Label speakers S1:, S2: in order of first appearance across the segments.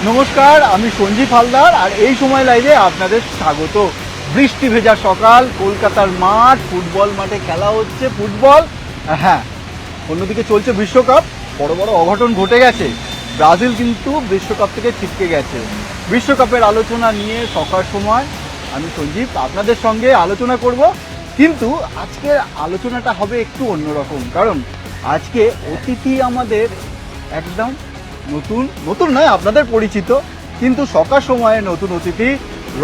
S1: নমস্কার, আমি সঞ্জীব হালদার আর এই সময় লাইভে আপনাদের স্বাগত। বৃষ্টি ভেজা সকাল, কলকাতার মাঠ, ফুটবল মাঠে খেলা হচ্ছে ফুটবল। হ্যাঁ, অন্যদিকে চলছে বিশ্বকাপ। বড় বড় অঘটন ঘটে গেছে। ব্রাজিল কিন্তু বিশ্বকাপ থেকে ছিটকে গেছে। বিশ্বকাপের আলোচনা নিয়ে সকাল সময় আমি সঞ্জীব আপনাদের সঙ্গে আলোচনা করব, কিন্তু আজকের আলোচনাটা হবে একটু অন্যরকম। কারণ আজকে অতিথি আমাদের একদম নতুন নয়, আপনাদের পরিচিত, কিন্তু সকাল সময়ে নতুন অতিথি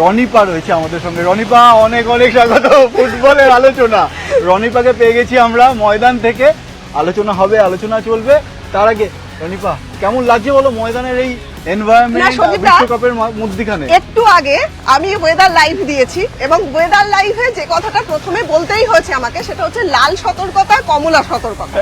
S1: রনিপা রয়েছে আমাদের সঙ্গে। রনিপা, অনেক অনেক স্বাগত ফুটবলের আলোচনা। রনিপাকে পেয়ে গেছি আমরা ময়দান থেকে। আলোচনা হবে, আলোচনা চলবে। তার আগে রনিপা, কেমন লাগছে বলো ময়দানের এই এনভায়রনমেন্ট বিশ্বকাপের মধ্যখানে?
S2: একটু আগে আমি ওয়েদার লাইভ দিয়েছি এবং ওয়েদার লাইভে যে কথাটা প্রথমে বলতেই হয়েছে আমাকে, সেটা হচ্ছে লাল সতর্কতা, কমলা সতর্কতা।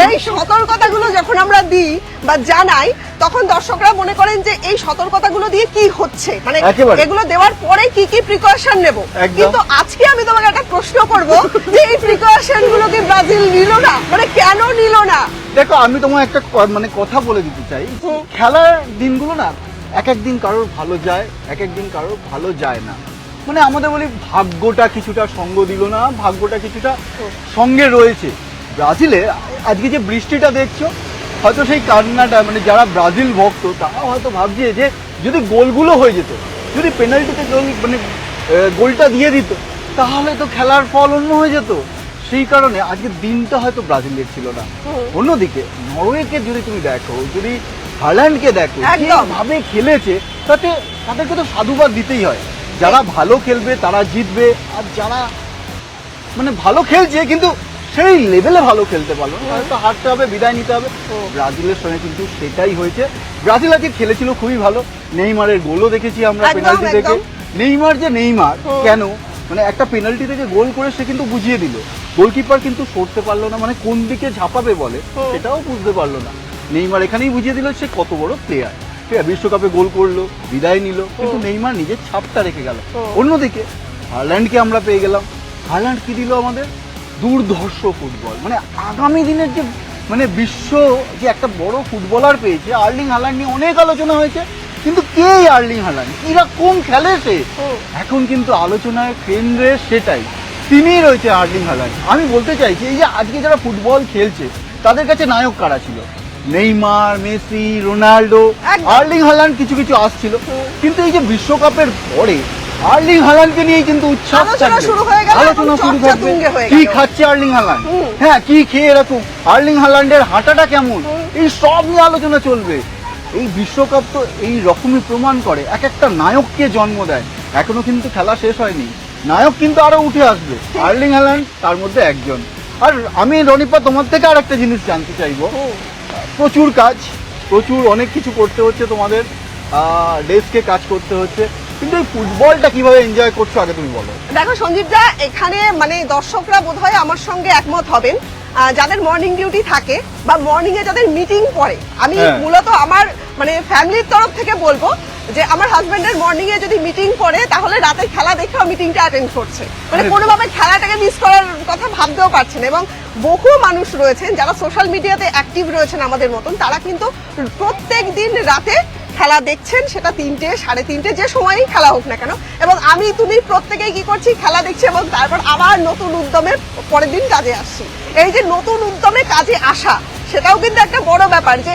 S2: এই সতর্কতাগুলো যখন আমরা দিই বা জানাই, তখন দর্শকরা মনে করেন যে এই সতর্কতাগুলো দিয়ে কি হচ্ছে, মানে এগুলো দেওয়ার পরে কি কি প্রিকশন নেব। কিন্তু আজকে আমি তোমাকে একটা প্রশ্ন করব যে এই প্রিকশন গুলো কি ব্রাজিল নিল না, মানে কেন নিল না?
S1: দেখো, আমি তোমার একটা কথা বলে দিতে চাই। খেলার দিনগুলো না এক একদিন কারোর ভালো যায়, এক একদিন কারোর ভালো যায় না। মানে আমাদের বলি ভাগ্যটা কিছুটা সঙ্গ দিল না, ভাগ্যটা কিছুটা সঙ্গে রয়েছে। ব্রাজিলে আজকে যে বৃষ্টিটা দেখছো, হয়তো সেই কান্নাটা, মানে যারা ব্রাজিল ভক্ত তারা হয়তো ভাবছে যে যদি গোলগুলো হয়ে যেত, যদি পেনাল্টিতে গোলটা দিয়ে দিত, তাহলে তো খেলার ফল অন্য হয়ে যেত। সেই কারণে আজকে দিনটা হয়তো ব্রাজিলের ছিল না। অন্যদিকে নরওয়েকে যদি তুমি দেখো, যদি হাল্যান্ডকে দেখো ভাবে খেলেছে, তাতে তাদেরকে তো সাধুবাদ দিতেই হয়। যারা ভালো খেলবে তারা জিতবে, আর যারা মানে ভালো খেলছে কিন্তু সেই লেভেলে ভালো খেলতে পারলো না, হয়তো হারতে হবে, বিদায় নিতে হবে। ব্রাজিলের সঙ্গে কিন্তু সেটাই হয়েছে। ব্রাজিল আজকে খেলেছিল খুবই ভালো। নেইমারের গোলও দেখেছি আমরা পেনাল্টি থেকে। নেইমার কেন মানে একটা পেনাল্টি থেকে গোল করে সে কিন্তু বুঝিয়ে দিল। গোলকিপার কিন্তু সরতে পারলো না, মানে কোন দিকে ঝাঁপাবে বলে সেটাও বুঝতে পারলো না। নেইমার এখানেই বুঝিয়ে দিল সে কত বড় প্লেয়ার। বিশ্বকাপে গোল করলো, বিদায় নিল, কিন্তু নেইমার নিজের ছাপটা রেখে গেল। অন্যদিকে হাল্যান্ডকে আমরা পেয়ে গেলাম। হাল্যান্ড কি দিল আমাদের? দুর্ধর্ষ ফুটবল। মানে আগামী দিনের যে মানে বিশ্ব যে একটা বড় ফুটবলার পেয়েছে, আর্লিং হাল্যান্ড নিয়ে অনেক আলোচনা হয়েছে, কিন্তু কে আর্লিং হাল্যান্ড, কিরকম খেলে সে, এখন কিন্তু আলোচনার কেন্দ্রে সেটাই, তিনিই রয়েছে আর্লিং হাল্যান্ড। আমি বলতে চাইছি এই যে আজকে যারা ফুটবল খেলছে তাদের কাছে নায়ক কারা ছিল? Neymar, Messi, Ronaldo, Erling Haaland কিছু কিছু আসছিল, কিন্তু এই যে বিশ্বকাপের পরে আর্লিং হাল্যান্ডকে নিয়েই কিন্তু উচ্ছ্বাস, আলোচনা শুরু থাকবে। কি খাচ্ছে আর্লিং হাল্যান্ড, হ্যাঁ কি খেয়ে এরকম, আর্লিং হাল্যান্ডের হাঁটাটা কেমন, এই সব নিয়ে আলোচনা চলবে। এই বিশ্বকাপ তো এই রকমই প্রমাণ করে, এক একটা নায়ককে জন্ম দেয়। এখনো কিন্তু খেলা শেষ হয়নি, নায়ক কিন্তু আরো উঠে আসবে। আর্লিং হাল্যান্ড তার মধ্যে একজন। আর আমি রনিপা তোমার থেকে আর একটা জিনিস জানতে চাইবো। প্রচুর কাজ, প্রচুর অনেক কিছু করতে হচ্ছে, তোমাদের ডেস্কে কাজ করতে হচ্ছে, কিন্তু এই ফুটবলটা কিভাবে এনজয় করছো আগে তুমি বলো।
S2: দেখো সঞ্জীব দা, এখানে মানে দর্শকরা বোধহয় আমার সঙ্গে একমত হবেন, যাদের মর্নিং ডিউটি থাকে বা মর্নিং এ যাদের মিটিং পড়ে। আমি মূলত আমার মানে ফ্যামিলির তরফ থেকে বলবো যে আমার হাজবেন্ডের মর্নিং এ যদি মিটিং পড়ে, তাহলে রাতে খেলা দেখেও মিটিংটা অ্যাটেন্ড করছে, মানে কোনোভাবে খেলাটাকে মিস করার কথা ভাবতেও পারছেন। এবং বহু মানুষ রয়েছেন যারা সোশ্যাল মিডিয়াতে অ্যাক্টিভ রয়েছেন আমাদের মতন, তারা কিন্তু প্রত্যেক দিন রাতে খেলা দেখছেন, সেটা 3টে, 3:30 যে সময়ই খেলা হোক না কেন। এবং আমি তুমি প্রত্যেকেই কি করছি, খেলা দেখছি এবং তারপর আবার নতুন উদ্যমে পরের দিন কাজে আসছি। এই যে নতুন উদ্যমে কাজে আসা, সেটাও কিন্তু একটা বড় ব্যাপার। যে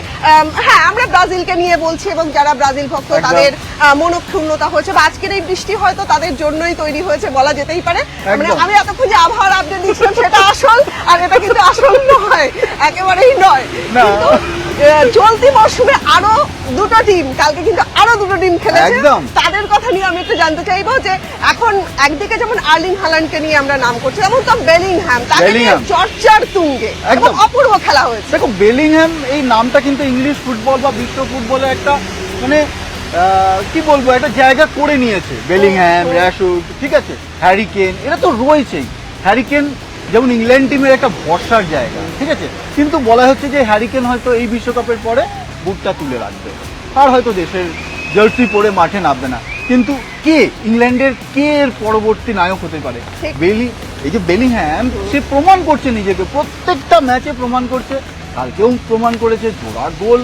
S2: হ্যাঁ, আমরা ব্রাজিলকে নিয়ে বলছি এবং যারা ব্রাজিল ভক্ত তাদের মনক্ষুণ্ণতা হয়েছে, বা আজকের এই বৃষ্টি হয়তো তাদের জন্যই তৈরি হয়েছে বলা যেতেই পারে। মানে আমি এতক্ষণ যে আবহাওয়ার আপডেট দিচ্ছিলাম সেটা আসল, আর এটা কিন্তু আসল নয়, একেবারেই নয়। কিন্তু চলতি মরশুমে আরো দুটো টিম, কালকে কিন্তু আরো দুটো টিম খেলেছে, তাদের কথা নিয়ে আমি একটু জানতে চাইবো। যে এখন একদিকে যেমন আর্লিং হাল্যান্ডকে নিয়ে আমরা নাম করছি, তেমন তো বেলিংহ্যাম, তাকে নিয়ে চর্চার তুঙ্গে, এবং অপূর্ব খেলা হয়েছে।
S1: দেখো, বেলিংহ্যাম এই নামটা কিন্তু ইংলিশ ফুটবল বা বিশ্ব ফুটবলে একটা মানে কি বলবো, একটা জায়গা করে নিয়েছে। বেলিংহ্যাম, র্যাশফোর্ড, ঠিক আছে, হ্যারি কেন, এরা তো রয়েছেই। হ্যারি কেন যেমন ইংল্যান্ড টিমের একটা ভরসার জায়গা, ঠিক আছে, কিন্তু বলা হচ্ছে যে হ্যারি কেন হয়তো এই বিশ্বকাপের পরে বুটটা তুলে রাখবে, আর হয়তো দেশের জার্সি পরে মাঠে নামবে না। কিন্তু কে ইংল্যান্ডের কে এর পরবর্তী নায়ক হতে পারে? এই যে বেলিংহ্যাম, সে প্রমাণ করছে নিজেকে, প্রত্যেকটা ম্যাচে প্রমাণ করছে, কালকেও প্রমাণ করেছে, জোড়া গোল,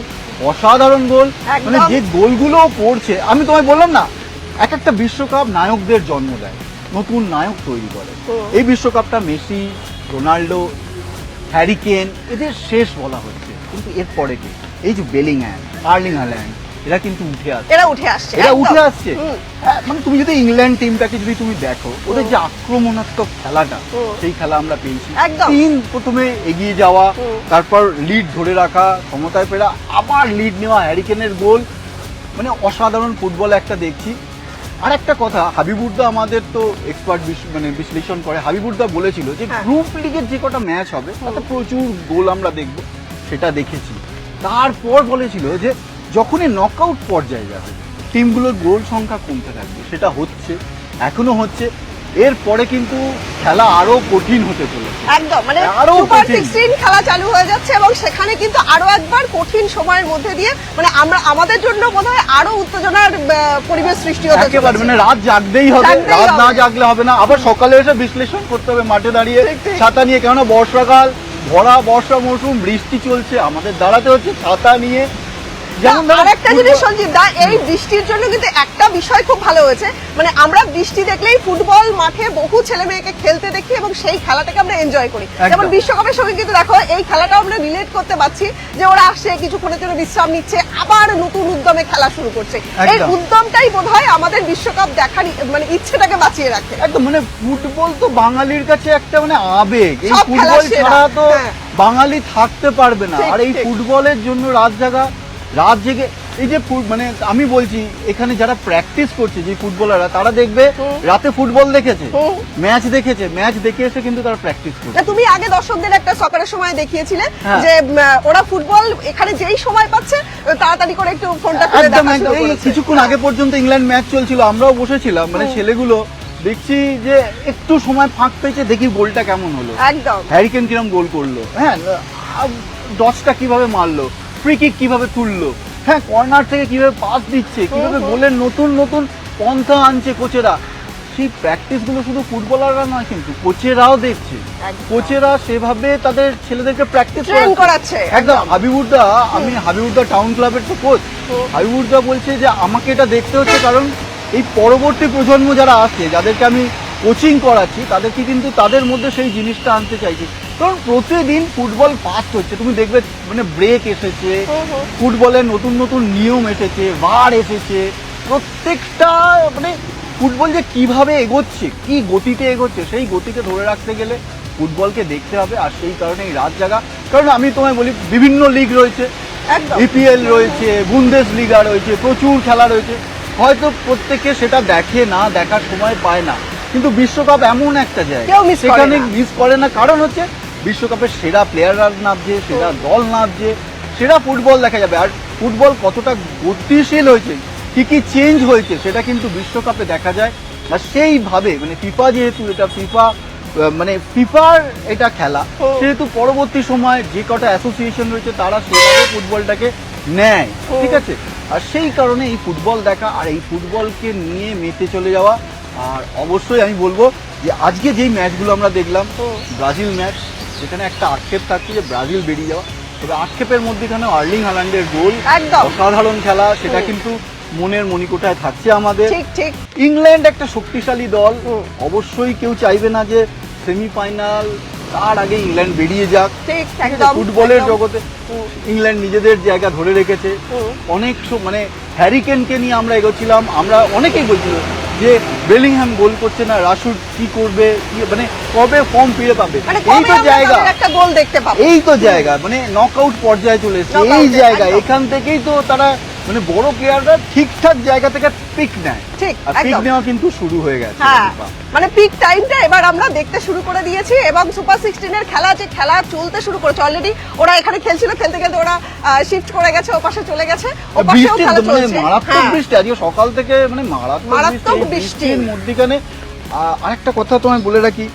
S1: অসাধারণ গোল,
S2: একদম।
S1: মানে যে গোলগুলো পড়ছে, আমি তোমায় বললাম না, এক একটা বিশ্বকাপ নায়কদের জন্ম দেয়, নতুন নায়ক তৈরি করে। এই বিশ্বকাপটা মেসি, রোনাল্ডো, হ্যারি কেন এদের শেষ বলা হচ্ছে, কিন্তু এরপরে কি এই যে বেলিংহ্যাম, আর্লিং হ্যাল্যান্ড, এরা কিন্তু উঠে আসছে,
S2: এরা উঠে আসছে,
S1: এরা
S2: একদম।
S1: উঠে আসছে। হ্যাঁ, মানে তুমি যদি ইংল্যান্ড টিমটাকে যদি তুমি দেখো, ওদের যে আক্রমণাত্মক খেলাটা, সেই খেলা আমরা পেয়েছি।
S2: একদম।
S1: প্রথমে এগিয়ে যাওয়া, তারপর লিড ধরে রাখা, ক্ষমতায় ফেরা, আবার লিড নেওয়া, হ্যারি কেনের গোল, মানে অসাধারণ ফুটবল একটা দেখছি। আর একটা কথা, হাবিবুরদা আমাদের তো এক্সপার্ট মানে বিশ্লেষণ করে, হাবিবুরদা বলেছিল যে
S2: হ্যাঁ।
S1: গ্রুপ লিগের যে কটা ম্যাচ হবে তাতে প্রচুর গোল আমরা দেখব, সেটা দেখেছি। তারপর বলেছিল যে যখনই নকআউট পর্যায়ে যাবে টিমগুলোর গোল সংখ্যা কমতে থাকবে, সেটা হচ্ছে, এখনো হচ্ছে। এরপরে কিন্তু খেলা আরো কঠিন হতে চলেছে,
S2: একদম, মানে
S1: আরো
S2: সুপার
S1: কঠিন।
S2: 16 খেলা চালু হয়ে যাচ্ছে এবং সেখানে কিন্তু আরো একবার কঠিন সময়ের মধ্যে দিয়ে মানে আমরা আমাদের জন্য বোধহয় আরো উত্তেজনার পরিবেশ সৃষ্টি হতে
S1: একেবারে,
S2: চলেছে।
S1: মানে রাত জাগতেই হবে,
S2: জাগতেই
S1: রাত না
S2: হবে।
S1: জাগলে হবে না, আবার সকালে এসে বিশ্লেষণ করতে হবে মাঠে দাঁড়িয়ে
S2: ঠিক, ঠিক।
S1: ছাতা নিয়ে, কেননা বর্ষাকাল, ভরা বর্ষা মৌসুম, বৃষ্টি চলছে, আমাদের দাঁড়াতে হচ্ছে ছাতা নিয়ে। যেমন ধরো
S2: আরেকটা জিনিস সঞ্জীব দা, এই বৃষ্টির জন্য কিন্তু একটা বিষয় খুব ভালো হয়েছে, মানে আমরা বৃষ্টি দেখলেই ফুটবল মাঠে বহু ছেলে মেয়েকে খেলতে দেখি এবং সেই খেলাটাকে আমরা এনজয় করি।
S1: একদম।
S2: যেমন বিশ্বকাপের সঙ্গে কিন্তু দেখো এই খেলাটা আমরা রিলেট করতে পারছি যে ওরা আসছে, কিছুক্ষণের জন্য বিশ্রাম নিচ্ছে, আবার নতুন উদ্যমে খেলা শুরু করছে। এই
S1: একদম।
S2: উদ্যমটাই বোধহয় আমাদের বিশ্বকাপ দেখার মানে ইচ্ছেটাকে বাঁচিয়ে রাখে।
S1: একদম, মানে ফুটবল তো বাঙালির কাছে একটা মানে আবেগ, এই
S2: সব খেলা
S1: ফুটবল
S2: সেরা।
S1: ছাড়া তো
S2: হ্যাঁ।
S1: বাঙালি থাকতে পারবে না।
S2: ঠিক,
S1: আর এই
S2: ঠিক।
S1: ফুটবলের জন্য রাত জাগা, রাত জেগে, এই যে মানে আমি বলছি এখানে যারা প্র্যাকটিস করছে যে ফুটবলাররা, তারা দেখবে রাতে ফুটবল দেখেছে, ম্যাচ দেখেছে, ম্যাচ দেখে এসে কিন্তু তারা প্র্যাকটিস করছে।
S2: না, তুমি আগে দর্শকদের একটা সকারের সময় দেখিয়েছিলে
S1: হ্যাঁ।
S2: যে ওরা ফুটবল এখানে যেই সময় পাচ্ছে তাড়াতাড়ি করে একটু ফোনটা করে
S1: একদম
S2: দেখা
S1: একদম,
S2: শুরু
S1: এই
S2: করেছে।
S1: কিছুক্ষণ আগে পর্যন্ত ইংল্যান্ড ম্যাচ চলছিল, আমরাও বসেছিলাম, মানে ছেলেগুলো দেখছি যে একটু সময় ফাঁক পেয়েছে, দেখি গোলটা কেমন হলো,
S2: একদম।
S1: হ্যারি কেন কিরম গোল করলো, হ্যাঁ, ডচটা কিভাবে মারলো, ফ্রি কিক কিভাবে তুললো, হ্যাঁ, কর্নার থেকে কিভাবে পাস দিচ্ছে, কিভাবে গোলের নতুন নতুন পন্থা আনছে কোচেরা। সেই প্র্যাকটিস গুলো শুধু ফুটবলাররা নয়, কিন্তু কোচেরাও দেখছে,
S2: একদম।
S1: কোচেরা সেভাবে তাদের ছেলেদেরকে প্র্যাকটিস
S2: ট্রেন করাচ্ছে
S1: একদম। হাবিবুরদা, আমি হাবিবুরদা টাউন ক্লাবের তো কোচ, হাবিবুরদা বলছে যে আমাকে এটা দেখতে হচ্ছে, কারণ এই পরবর্তী প্রজন্ম যারা আসছে, যাদেরকে আমি কোচিং করাচ্ছি, তাদেরকে কিন্তু তাদের মধ্যে সেই জিনিসটা আনতে চাইছি। কারণ প্রতিদিন ফুটবল ফাস্ট হচ্ছে, তুমি দেখবে মানে ব্রেক এসেছে, ফুটবলের নতুন নতুন নিয়ম এসেছে, VAR এসেছে, প্রত্যেকটা মানে ফুটবল যে কিভাবে এগোচ্ছে, কি গতিতে এগোচ্ছে, সেই গতিকে ধরে রাখতে গেলে ফুটবলকে দেখতে হবে। আর সেই কারণে এই রাত জাগা, কারণ আমি তোমায় বলি বিভিন্ন লিগ রয়েছে,
S2: একদম।
S1: EPL রয়েছে, বুন্দেস লিগা রয়েছে, প্রচুর খেলা রয়েছে, হয়তো প্রত্যেকে সেটা দেখে না, দেখার সময় পায় না, কিন্তু বিশ্বকাপ এমন একটা জায়গা,
S2: কেউ miss করে
S1: সেখানে
S2: না।
S1: মিস করে না। কারণ হচ্ছে বিশ্বকাপের সেরা প্লেয়াররা নামছে, সেরা দল নামছে, সেরা ফুটবল দেখা যাবে। আর ফুটবল কতটা গতিশীল হয়েছে, কি কি চেঞ্জ হয়েছে, সেটা কিন্তু বিশ্বকাপে দেখা যায়। আর সেইভাবে মানে ফিফা, যেহেতু এটা ফিফা মানে ফিফার এটা খেলা, সেহেতু পরবর্তী সময় যে কটা অ্যাসোসিয়েশন রয়েছে তারা সেভাবে ফুটবলটাকে নেয়, ঠিক আছে। আর সেই কারণে এই ফুটবল দেখা আর এই ফুটবলকে নিয়ে মেতে চলে যাওয়া। আর অবশ্যই আমি বলবো যে আজকে যেই ম্যাচগুলো আমরা দেখলাম, ব্রাজিল ম্যাচ, যেখানে একটা আক্ষেপ থাকছে যে ব্রাজিল বেরিয়ে যাওয়া, তবে আক্ষেপের মধ্যেখানে আর্লিং হ্যালান্ডের গোল,
S2: একদম।
S1: অসাধারণ খেলা, সেটা কিন্তু মনের মণিকোঠায় থাকছে আমাদের।
S2: ঠিক ঠিক।
S1: ইংল্যান্ড একটা শক্তিশালী দল, অবশ্যই কেউ চাইবে না যে সেমিফাইনাল তার আগে ইংল্যান্ড বেরিয়ে যাক।
S2: ঠিক,
S1: ঠিক আছে?
S2: একদম,
S1: ফুটবলের
S2: একদম।
S1: জগতে ইংল্যান্ড নিজেদের জায়গা ধরে রেখেছে। অনেক মানে হ্যারি কেনকে নিয়ে আমরা এগোচ্ছিলাম, আমরা অনেকেই বলছিল যে বেলিংহ্যাম গোল করছে না, রাশুড কি করবে, মানে কবে ফর্ম ফিরে পাবে।
S2: মানে
S1: এই
S2: কবে
S1: তো
S2: আমরা
S1: জায়গা,
S2: তাদের একটা গোল দেখতে পাবো।
S1: এই তো জায়গা, মানে নকআউট পর্যায়ে চলে এসেছে।
S2: Knockout
S1: এই
S2: এ,
S1: জায়গা,
S2: একদম।
S1: এখান থেকেই তো তারা মানে বড় প্লেয়াররা ঠিকঠাক জায়গা থেকে পিক নেয়।
S2: ঠিক,
S1: আর পিক
S2: একদম।
S1: নেওয়া কিন্তু শুরু হয়ে গেছে।
S2: হ্যাঁ, মানে পিক টাইমটা এবার আমরা দেখতে শুরু করে দিয়েছি এবং সুপার 16 এর খেলা যে খেলা চলতে শুরু করেছে অলরেডি, ওরা এখানে খেলছিল, খেলতে খেলতে ওরা শিফট করে গেছে, ও পাশে চলে গেছে, ও পাশেও
S1: বৃষ্টি
S2: খেলা
S1: মানে
S2: চলছে।
S1: মারাত্মক
S2: হ্যাঁ।
S1: বৃষ্টি আজকে সকাল থেকে, মানে
S2: মারাত্মক
S1: মারাত্মক
S2: বৃষ্টি।
S1: বৃষ্টির মধ্যখানে। আরেকটা কথা তোমায় বলে রাখি,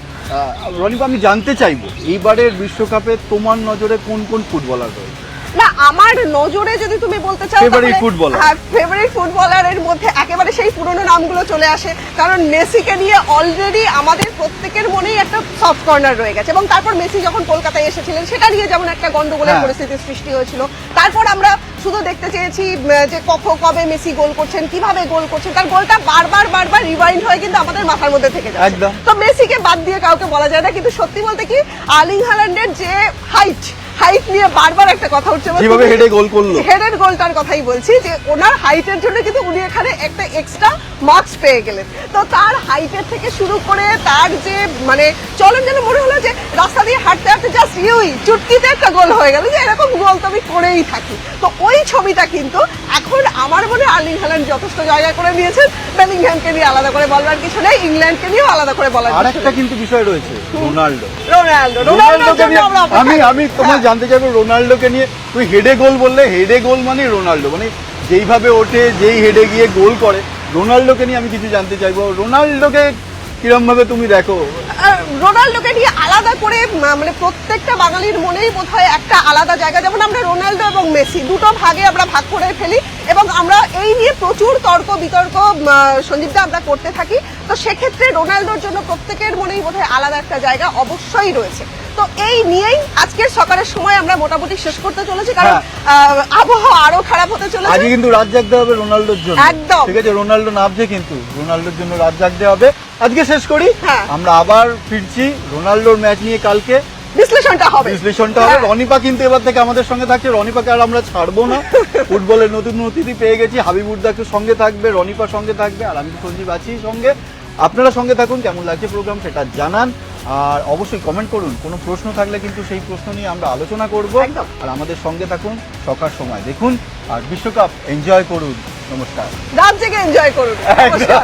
S1: রনিপা, আমি জানতে চাইবো এইবারের বিশ্বকাপে তোমার নজরে কোন কোন ফুটবলার রয়েছে?
S2: না আমার নজরে যদি তুমি বলতে চাও
S1: Favorite footballer?
S2: হ্যাঁ, ফেভারিট ফুটবলারের মধ্যে একেবারে সেই পুরনো নামগুলো চলে আসে, কারণ মেসিকে নিয়ে অলরেডি আমাদের প্রত্যেকের মনেই একটা সফট কর্নার রয়ে গেছে। এবং তারপর মেসি যখন কলকাতায় এসেছিলেন সেটা নিয়ে যেমন একটা গন্ডগোলের
S1: হ্যাঁ।
S2: পরিস্থিতির সৃষ্টি হয়েছিল, তারপর আমরা শুধু দেখতে চেয়েছি যে কবে মেসি গোল করছেন, কিভাবে গোল করছেন, তার গোলটা বারবার রিওয়াইন্ড হয়ে কিন্তু আমাদের মাথার মধ্যে থেকে যাচ্ছে।
S1: একদম।
S2: তো মেসিকে বাদ দিয়ে কাউকে বলা যায় না, কিন্তু সত্যি বলতে কি আর্লিং হ্যালান্ডের যে হাইট নিয়ে বারবার একটা কথা উঠছে,
S1: যেভাবে হেডে গোল করলো,
S2: হেডের গোলটার কথাই বলছি, যে ওনার হাইটের জন্য কিন্তু উনি এখানে একটা এক্সট্রা মার্কস পেয়ে গেলেন। তো তার হাইটের থেকে শুরু করে তার যে মানে চলন, যেন মনে হলো যে রাস্তা দিয়ে হাঁটতে হাঁটতে জাস্ট চুটকিতে একটা গোল হয়ে গেল, যে এরকম গোল তো আমি করেই থাকি। তো ওই ছবিটা কিন্তু এখন আমার মনে আর্লিং হ্যালান্ড যথেষ্ট জায়গা করে নিয়েছেন। বেলিংহ্যামকে নিয়ে আলাদা করে বলবার কিছু নেই, ইংল্যান্ডকে নিয়েও আলাদা করে বলার
S1: আর
S2: কিছু
S1: একটা
S2: নেই।
S1: কিন্তু বিষয় রয়েছে, রোনাল্ডো।
S2: রোনাল্ডোকে নিয়ে
S1: আমি তোমায় জানতে চাইবো রোনাল্ডোকে নিয়ে। তুই হেডে গোল বললে, হেডে গোল মানে রোনাল্ডো, মানে যেইভাবে ওঠে, যেই হেডে গিয়ে গোল করে, রোনাল্ডোকে নিয়ে আমি কিছু জানতে চাইবো। রোনাল্ডোকে কিরম ভাবে তুমি দেখো?
S2: রোনাল্ডোকে নিয়ে আলাদা করে মানে প্রত্যেকটা বাঙালির মনেই বোধহয় একটা আলাদা জায়গা। যেমন আমরা রোনাল্ডো এবং মেসি দুটো ভাগে আমরা ভাগ করে ফেলি, এবং আমরা এই নিয়ে প্রচুর তর্ক বিতর্ক সঞ্জীবদা আমরা করতে থাকি। তো সেক্ষেত্রে রোনাল্ডোর জন্য প্রত্যেকের মনেই বোধহয় আলাদা একটা জায়গা অবশ্যই রয়েছে। তো এই নিয়েই আজকের সকালের সময় আমরা মোটামুটি শেষ করতে চলেছি, কারণ আবহাওয়া আরো খারাপ হতে চলেছে।
S1: আজকে কিন্তু রাত জাগতে হবে রোনাল্ডোর জন্য,
S2: একদম।
S1: ঠিক আছে? রোনাল্ডো নামছে কিন্তু রোনাল্ডোর জন্য রাত জাগতে হবে। আজকে শেষ করি,
S2: হ্যাঁ।
S1: আমরা আবার ফিরছি রোনাল্ডোর ম্যাচ নিয়ে কালকে।
S2: বিশ্লেষণটা হবে।
S1: হ্যাঁ। রনিপা কিন্তু এবার থেকে আমাদের সঙ্গে থাকছে, রনিপাকে আর আমরা ছাড়বো না। ফুটবলের নতুন অতিথি পেয়ে গেছি, হাবিবুদ্দাকে সঙ্গে থাকবে, রনিপা সঙ্গে থাকবে, আর আমি সঞ্জীব আছি সঙ্গে। আপনারা সঙ্গে থাকুন, কেমন লাগছে প্রোগ্রাম সেটা জানান, আর অবশ্যই কমেন্ট করুন। কোনো প্রশ্ন থাকলে কিন্তু সেই প্রশ্ন নিয়ে আমরা আলোচনা করব।
S2: একদম।
S1: আর আমাদের সঙ্গে থাকুন, সকার সময় দেখুন, আর বিশ্বকাপ এনজয় করুন। নমস্কার।
S2: রাত জেগে এনজয় করুন। নমস্কার।